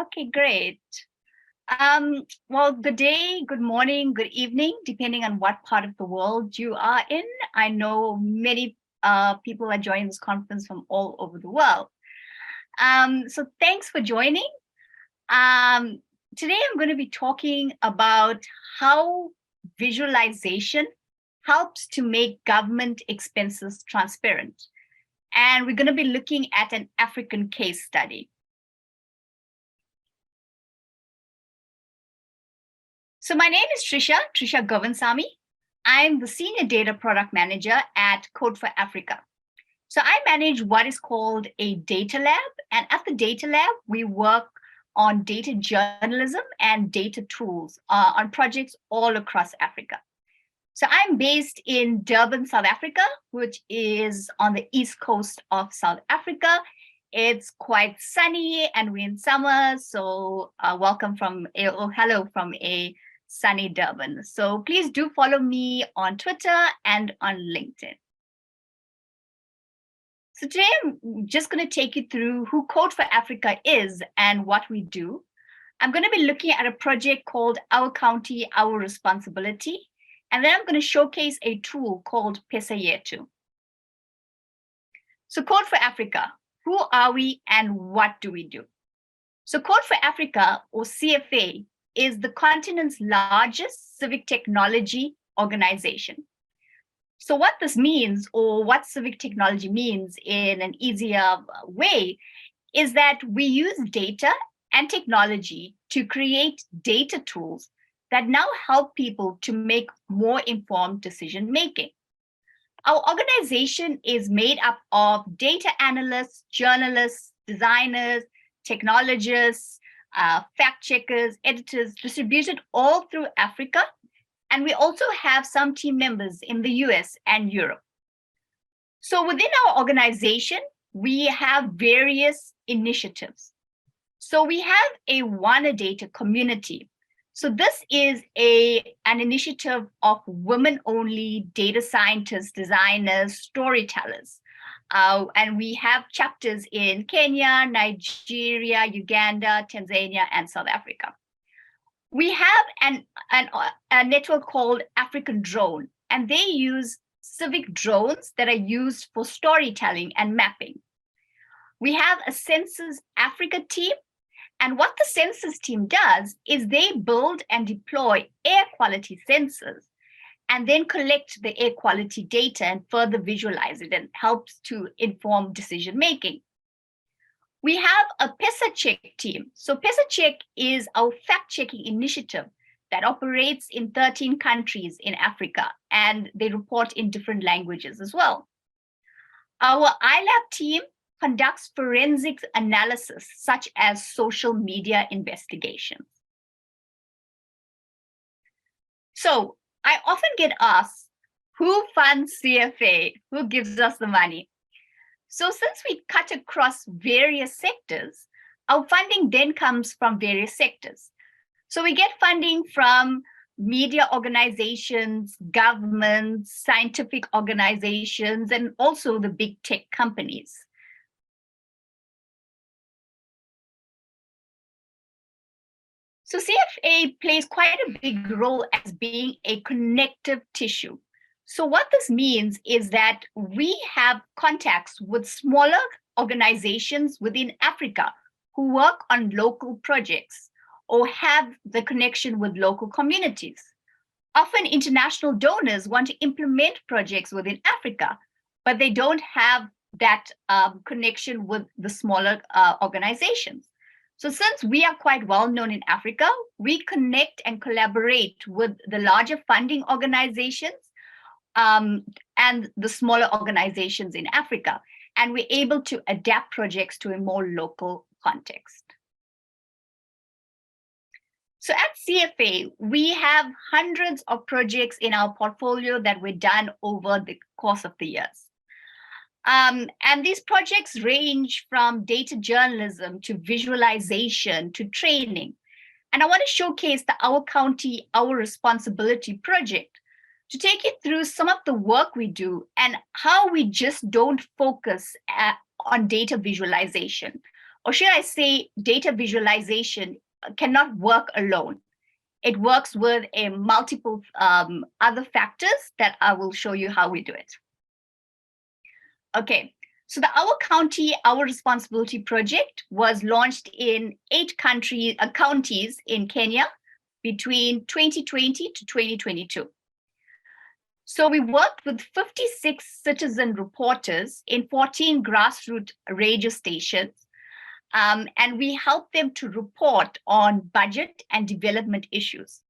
Okay, great. Well, good day, good morning, good evening, depending on what part of the world you are in. I know many people are joining this conference from all over the world. So thanks for joining. Today I'm going to be talking about how visualization helps to make government expenses transparent. And we're going to be looking at an African case study. So my name is Tricia Govindasamy. I'm the Senior Data Product Manager at Code for Africa. So I manage what is called a data lab. And at the data lab, we work on data journalism and data tools on projects all across Africa. So I'm based in Durban, South Africa, which is on the east coast of South Africa. It's quite sunny and we're in summer. So welcome from hello from a sunny Durban. So please do follow me on Twitter and on LinkedIn. So today I'm just going to take you through who Code for Africa is and what we do. I'm going to be looking at a project called Our County, Our Responsibility. And then I'm going to showcase a tool called Pesa Yetu. So Code for Africa, who are we and what do we do? So Code for Africa, or CFA, is the continent's largest civic technology organization. So what this means, or what civic technology means in an easier way, is that we use data and technology to create data tools that now help people to make more informed decision-making. Our organization is made up of data analysts, journalists, designers, technologists, fact checkers, editors, distributed all through Africa. And we also have some team members in the US and Europe. So within our organization, we have various initiatives. So we have a Wana Data community. So this is an initiative of women-only data scientists, designers, storytellers. And we have chapters in Kenya, Nigeria, Uganda, Tanzania, and South Africa. We have a network called African Drone, and they use civic drones that are used for storytelling and mapping. We have a Census Africa team, and what the census team does is they build and deploy air quality sensors and then collect the air quality data and further visualize it and helps to inform decision making. We have a Pesa Check team. So Pesa Check is our fact-checking initiative that operates in 13 countries in Africa, and they report in different languages as well. Our iLab team conducts forensic analysis, such as social media investigations. So I often get asked, who funds CFA? Who gives us the money? So since we cut across various sectors, our funding then comes from various sectors. So we get funding from media organizations, governments, scientific organizations, and also the big tech companies. So CFA plays quite a big role as being a connective tissue. So what this means is that we have contacts with smaller organizations within Africa who work on local projects or have the connection with local communities. Often international donors want to implement projects within Africa, but they don't have that connection with the smaller organizations. So since we are quite well known in Africa, we connect and collaborate with the larger funding organizations and the smaller organizations in Africa. And we're able to adapt projects to a more local context. So at CFA, we have hundreds of projects in our portfolio that were done over the course of the years. And these projects range from data journalism to visualization to training. And I want to showcase the Our County, Our Responsibility project to take you through some of the work we do and how we just don't focus on data visualization, or should I say data visualization cannot work alone. It works with a multiple other factors that I will show you how we do it. Okay, so the Our County, Our Responsibility project was launched in 8 counties in Kenya between 2020 to 2022. So we worked with 56 citizen reporters in 14 grassroots radio stations, and we helped them to report on budget and development issues.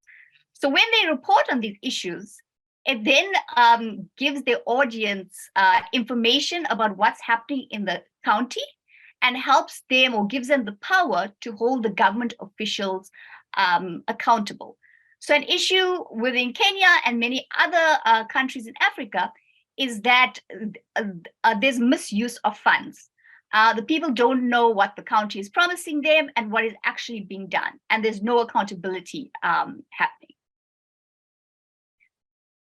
So when they report on these issues, it then gives the audience information about what's happening in the county and helps them or gives them the power to hold the government officials accountable. So an issue within Kenya and many other countries in Africa is that there's misuse of funds. The people don't know what the county is promising them and what is actually being done, and there's no accountability happening.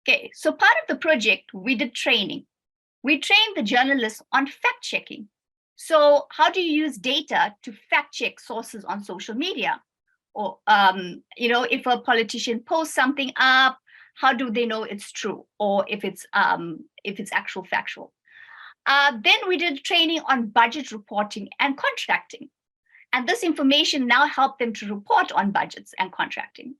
Okay, so part of the project, we did training. We trained the journalists on fact checking. So how do you use data to fact check sources on social media? Or, if a politician posts something up, how do they know it's true? Or if it's actual factual? Then we did training on budget reporting and contracting. And this information now helped them to report on budgets and contracting.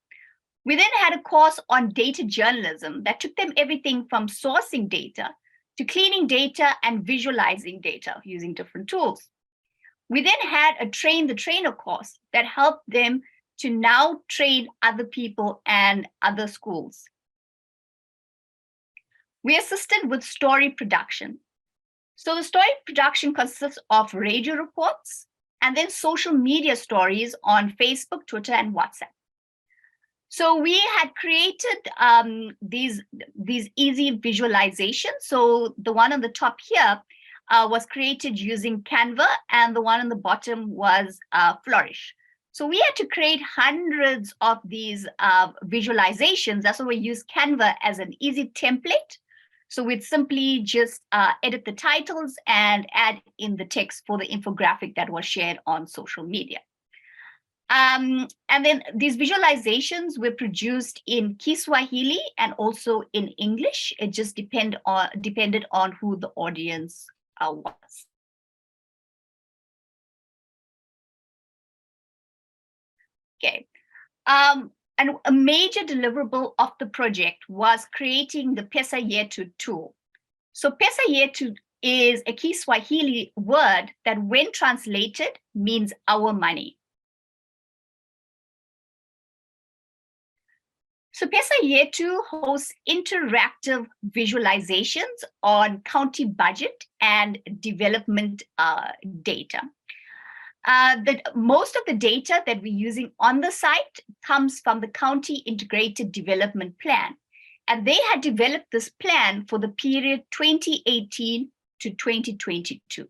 We then had a course on data journalism that took them everything from sourcing data to cleaning data and visualizing data using different tools. We then had a train the trainer course that helped them to now train other people and other schools. We assisted with story production. So the story production consists of radio reports and then social media stories on Facebook, Twitter, and WhatsApp. So we had created these easy visualizations. So the one on the top here was created using Canva, and the one on the bottom was Flourish. So we had to create hundreds of these visualizations. That's why we use Canva as an easy template. So we'd simply just edit the titles and add in the text for the infographic that was shared on social media. And then these visualizations were produced in Kiswahili and also in English. It just depended on who the audience was. Okay. And a major deliverable of the project was creating the Pesa Yetu tool. So Pesa Yetu is a Kiswahili word that, when translated, means our money. So Pesa Yetu hosts interactive visualizations on county budget and development data. Most of the data that we're using on the site comes from the County Integrated Development Plan. And they had developed this plan for the period 2018 to 2022.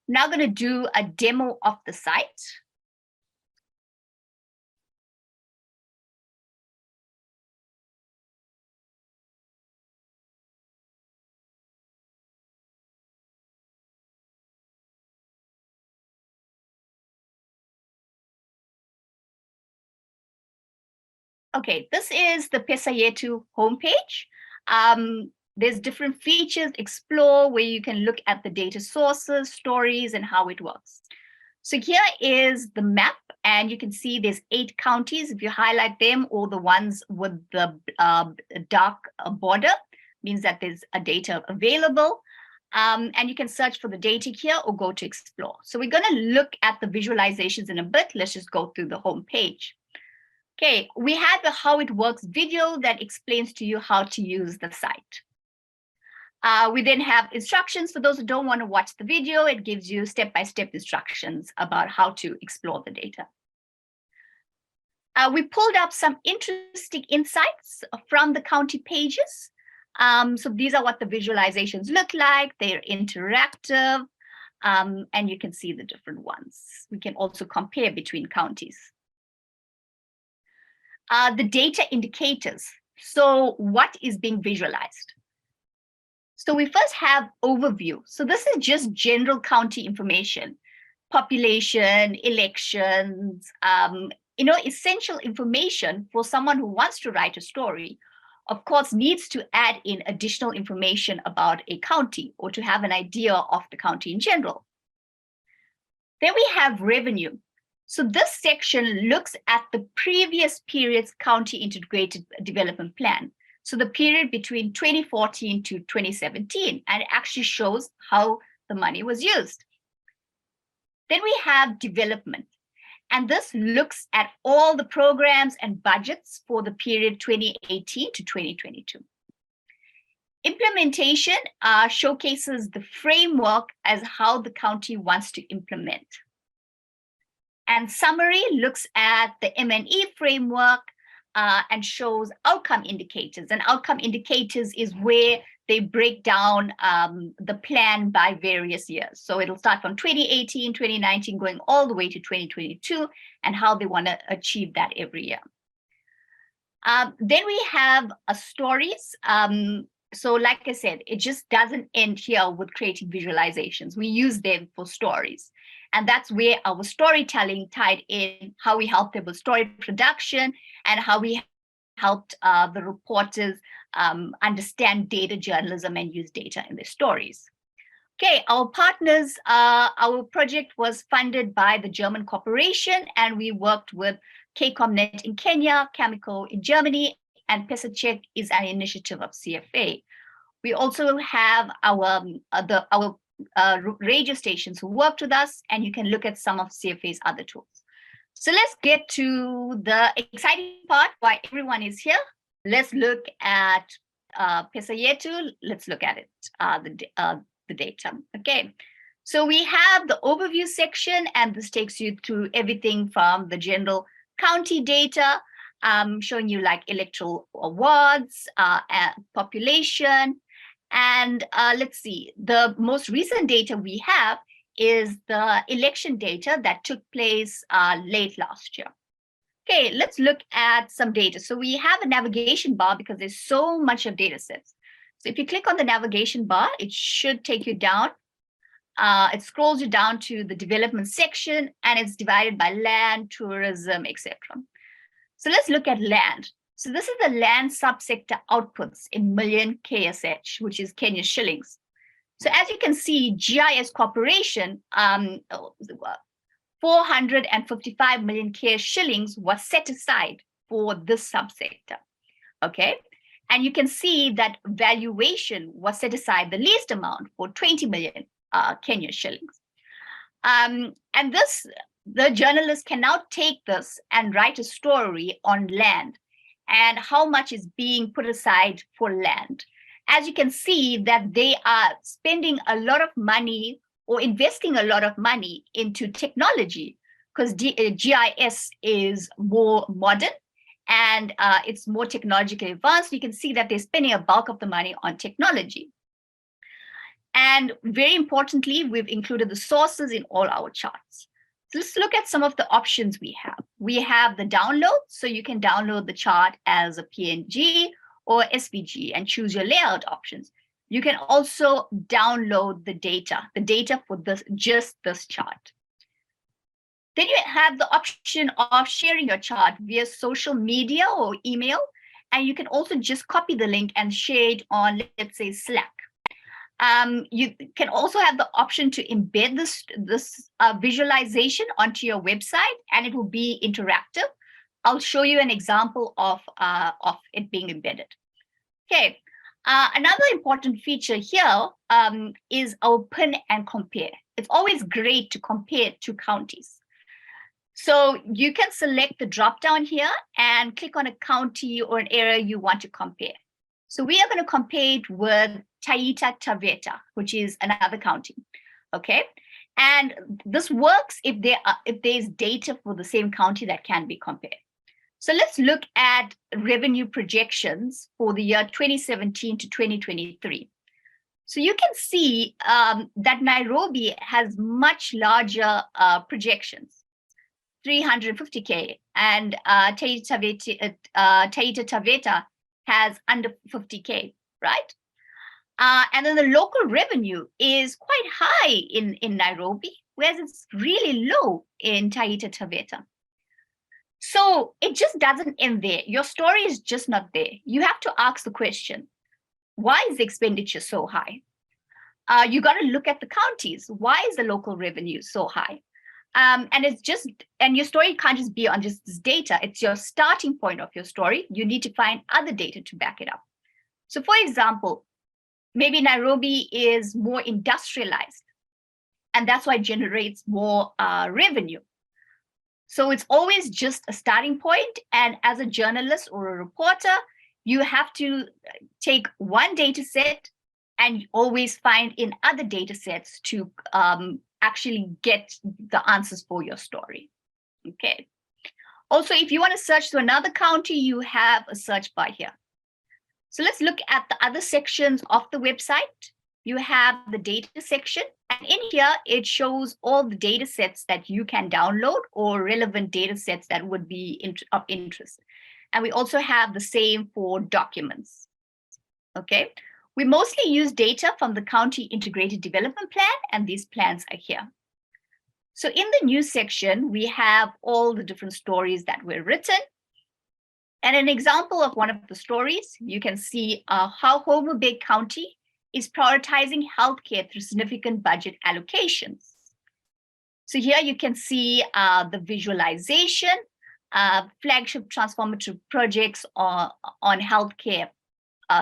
Now I'm going to do a demo of the site. Okay, this is the Pesa Yetu homepage. There's different features, explore, where you can look at the data sources, stories, and how it works. So here is the map, and you can see there's 8 counties. If you highlight them, or the ones with the dark border, means that there's a data available. And you can search for the data here or go to explore. So we're going to look at the visualizations in a bit. Let's just go through the home page. Okay, we have a how it works video that explains to you how to use the site. We then have instructions for those who don't want to watch the video. It gives you step-by-step instructions about how to explore the data. We pulled up some interesting insights from the county pages. So these are what the visualizations look like. They're interactive, and you can see the different ones. We can also compare between counties. The data indicators. So what is being visualized? So we first have overview. So this is just general county information. population, elections, essential information for someone who wants to write a story, of course, needs to add in additional information about a county or to have an idea of the county in general. Then we have revenue. So this section looks at the previous period's county integrated development plan. So the period between 2014 to 2017, and it actually shows how the money was used. Then we have development, and this looks at all the programs and budgets for the period 2018 to 2022. Implementation showcases the framework as how the county wants to implement. And summary looks at the M&E framework and shows outcome indicators. And outcome indicators is where they break down the plan by various years. So it'll start from 2018, 2019, going all the way to 2022, and how they want to achieve that every year. Then we have stories. So like I said, it just doesn't end here with creating visualizations. We use them for stories. And that's where our storytelling tied in, how we helped them with story production and how we helped the reporters understand data journalism and use data in their stories. Okay, our partners, our project was funded by the German corporation, and we worked with KCOMnet in Kenya, Chemical in Germany, and Pesa Yetu is an initiative of CFA. We also have our radio stations who worked with us, and you can look at some of CFA's other tools. So let's get to the exciting part, why everyone is here. Let's look at Pesa Yetu. Let's look at it, the data. Okay, so we have the overview section, and this takes you through everything from the general county data, showing you like electoral awards, population, and let's see, the most recent data we have is the election data that took place late last year. Okay, let's look at some data. So we have a navigation bar because there's so much of data sets. So if you click on the navigation bar, it should take you down. It scrolls you down to the development section, and it's divided by land, tourism, etc. So let's look at land. So this is the land subsector outputs in million KSH, which is Kenyan shillings. So as you can see, GIS Corporation, 455 million KSH shillings was set aside for this subsector, okay? And you can see that valuation was set aside the least amount for 20 million Kenyan shillings. And this, the journalist can now take this and write a story on land and how much is being put aside for land. As you can see that they are spending a lot of money or investing a lot of money into technology, because GIS is more modern and it's more technologically advanced. You can see that they're spending a bulk of the money on technology. And very importantly, we've included the sources in all our charts. So let's look at some of the options we have. We have the download, so you can download the chart as a PNG or SVG and choose your layout options. You can also download the data for this, just this chart. Then you have the option of sharing your chart via social media or email, and you can also just copy the link and share it on, let's say, Slack. You can also have the option to embed this visualization onto your website, and it will be interactive. I'll show you an example of it being embedded. Okay, another important feature here is our pin and compare. It's always great to compare two counties. So you can select the drop down here and click on a county or an area you want to compare. So we are going to compare it with Taita Taveta, which is another county. Okay, and this works if there's data for the same county that can be compared. So let's look at revenue projections for the year 2017 to 2023. So you can see that Nairobi has much larger projections, 350K, and Taita Taveta has under 50K, right? And then the local revenue is quite high in Nairobi, whereas it's really low in Taita Taveta. So it just doesn't end there. Your story is just not there. You have to ask the question, why is the expenditure so high? You got to look at the counties. Why is the local revenue so high? And your story can't just be on just this data. It's your starting point of your story. You need to find other data to back it up. So for example, maybe Nairobi is more industrialized, and that's why it generates more revenue. So it's always just a starting point. And as a journalist or a reporter, you have to take one data set and always find in other data sets to actually get the answers for your story. Okay. Also, if you want to search to another county, you have a search bar here. So let's look at the other sections of the website. You have the data section, and in here, it shows all the data sets that you can download or relevant data sets that would be of interest. And we also have the same for documents. Okay. We mostly use data from the County Integrated Development Plan, and these plans are here. So in the news section, we have all the different stories that were written. And an example of one of the stories, you can see how Homa Bay County is prioritizing healthcare through significant budget allocations. So here you can see the visualization, flagship transformative projects on healthcare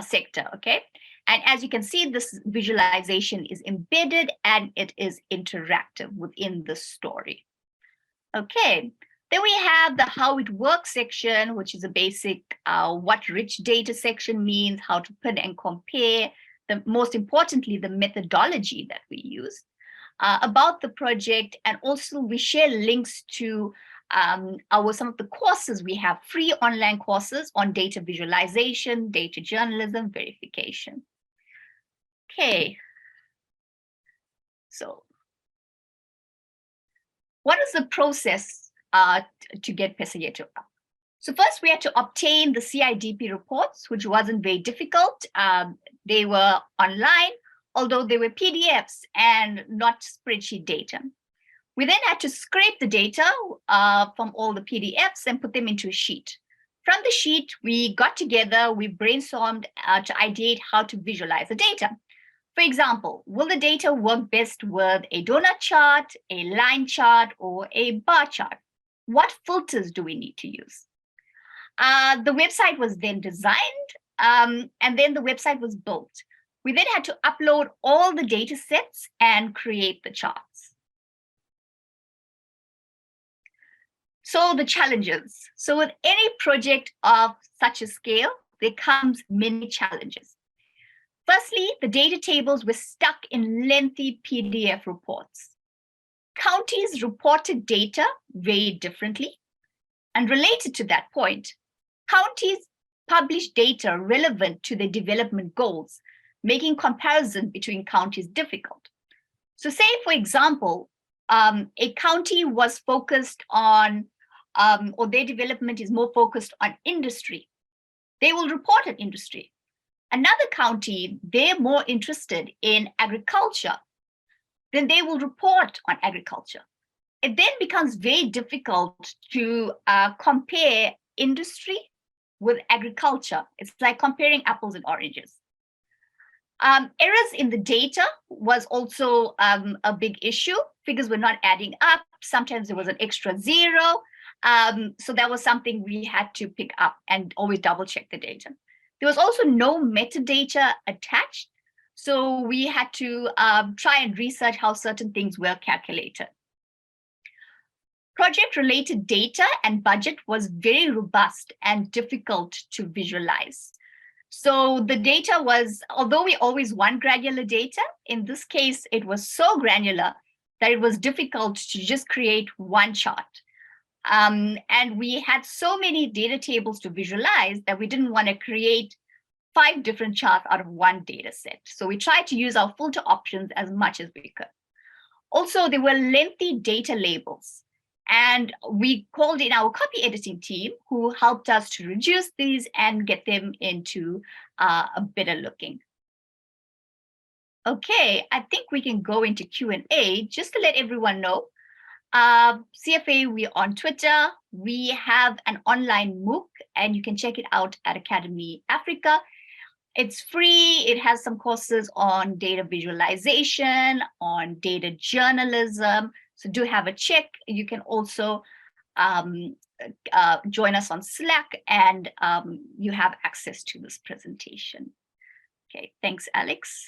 sector, okay? And as you can see, this visualization is embedded and it is interactive within the story. Okay, then we have the how it works section, which is a basic what rich data section means, how to put and compare, most importantly, the methodology that we use, about the project, and also we share links to some of the courses we have, free online courses on data visualization, data journalism, verification. Okay, so what is the process to get Pesa Yetu up? So first we had to obtain the CIDP reports, which wasn't very difficult. They were online, although they were PDFs and not spreadsheet data. We then had to scrape the data from all the PDFs and put them into a sheet. From the sheet, we got together, we brainstormed to ideate how to visualize the data. For example, will the data work best with a donut chart, a line chart, or a bar chart? What filters do we need to use? The website was then designed, and then the website was built. We then had to upload all the data sets and create the charts. So the challenges. So with any project of such a scale, there comes many challenges. Firstly, the data tables were stuck in lengthy PDF reports. Counties reported data very differently. And related to that point, counties published data relevant to their development goals, making comparison between counties difficult. So say, for example, a county was focused on, or their development is more focused on industry. They will report on industry. Another county, they're more interested in agriculture, then they will report on agriculture. It then becomes very difficult to compare industry with agriculture. It's like comparing apples and oranges. Errors in the data was also a big issue. Figures were not adding up. Sometimes there was an extra zero. So that was something we had to pick up and always double check the data. There was also no metadata attached. So we had to try and research how certain things were calculated. Project-related data and budget was very robust and difficult to visualize. So the data was, although we always want granular data, in this case, it was so granular that it was difficult to just create one chart. And we had so many data tables to visualize that we didn't want to create 5 different charts out of one data set. So we tried to use our filter options as much as we could. Also, there were lengthy data labels. And we called in our copy editing team who helped us to reduce these and get them into a better looking. Okay, I think we can go into Q&A just to let everyone know. CFA, we're on Twitter. We have an online MOOC, and you can check it out at Academy Africa. It's free. It has some courses on data visualization, on data journalism. So do have a check. You can also join us on Slack, and you have access to this presentation. Okay, thanks, Alex.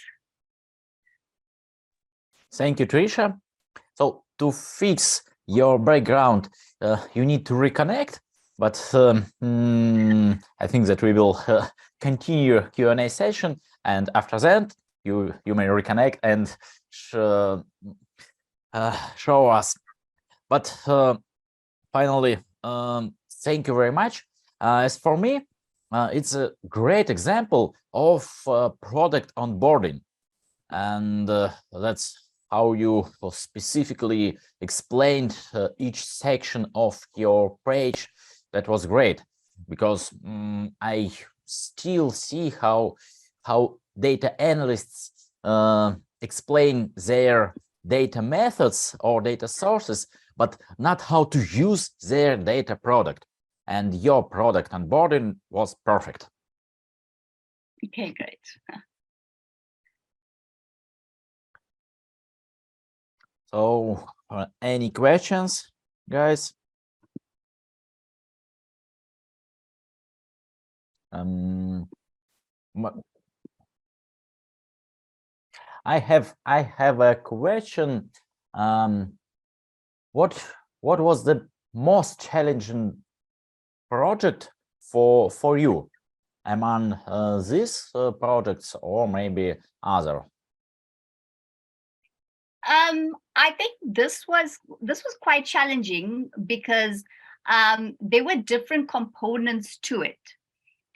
Thank you, Tricia. So to fix your background, you need to reconnect, but I think that we will continue Q&A session, and after that, you may reconnect and show us. But finally, thank you very much. As for me, it's a great example of product onboarding, and that's how you specifically explained each section of your page. That was great, because I still see how data analysts explain their data methods or data sources, but not how to use their data product. And your product onboarding was perfect. Okay, great. So, any questions, guys? I have a question. What was the most challenging project for you among these projects, or maybe other? I think this was quite challenging, because there were different components to it.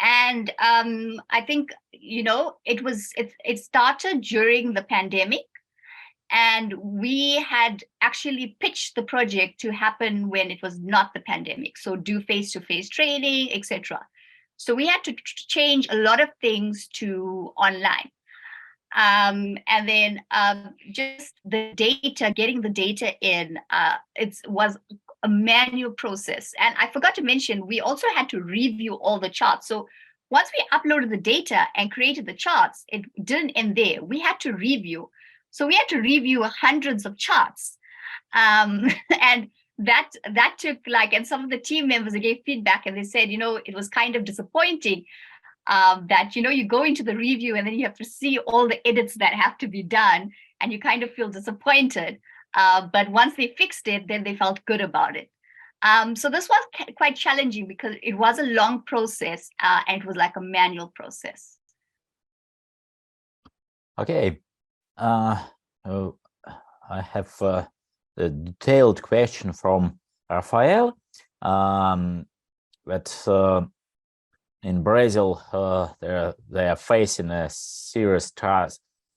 And I think, it started during the pandemic, and we had actually pitched the project to happen when it was not the pandemic. So do face-to-face training, etc. So we had to change a lot of things to online. And then just the data, getting the data in, it was a manual process. And I forgot to mention, we also had to review all the charts. So once we uploaded the data and created the charts, it didn't end there. We had to review. So we had to review hundreds of charts. And that took and some of the team members gave feedback, and they said, it was kind of disappointing that, you go into the review and then you have to see all the edits that have to be done, and you kind of feel disappointed. But once they fixed it, then they felt good about it. So this was quite challenging, because it was a long process, and it was like a manual process. Okay. I have a detailed question from Rafael. That in Brazil, they are facing a serious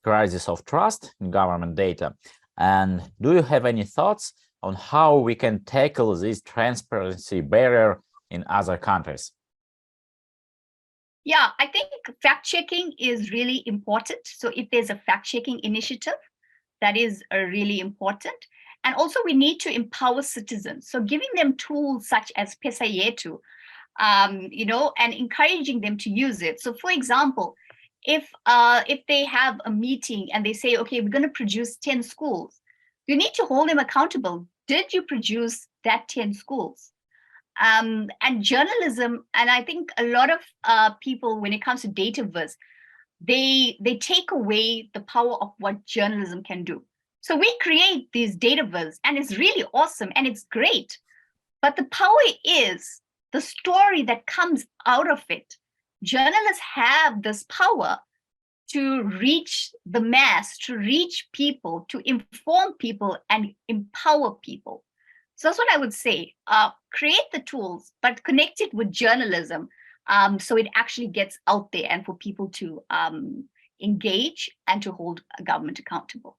crisis of trust in government data. And do you have any thoughts on how we can tackle this transparency barrier in other countries? Yeah, I think fact-checking is really important. So if there's a fact-checking initiative, that is really important. And also we need to empower citizens. So giving them tools such as Pesa Yetu, and encouraging them to use it. So for example, if they have a meeting and they say, okay, we're going to produce 10 schools, you need to hold them accountable. Did you produce that 10 schools? And journalism, and I think a lot of people, when it comes to dataviz, they take away the power of what journalism can do. So we create these dataviz, and it's really awesome and it's great. But the power is the story that comes out of it. Journalists have this power to reach the mass, to reach people, to inform people and empower people. So that's what I would say. Create the tools, but connect it with journalism, so it actually gets out there and for people to engage and to hold a government accountable.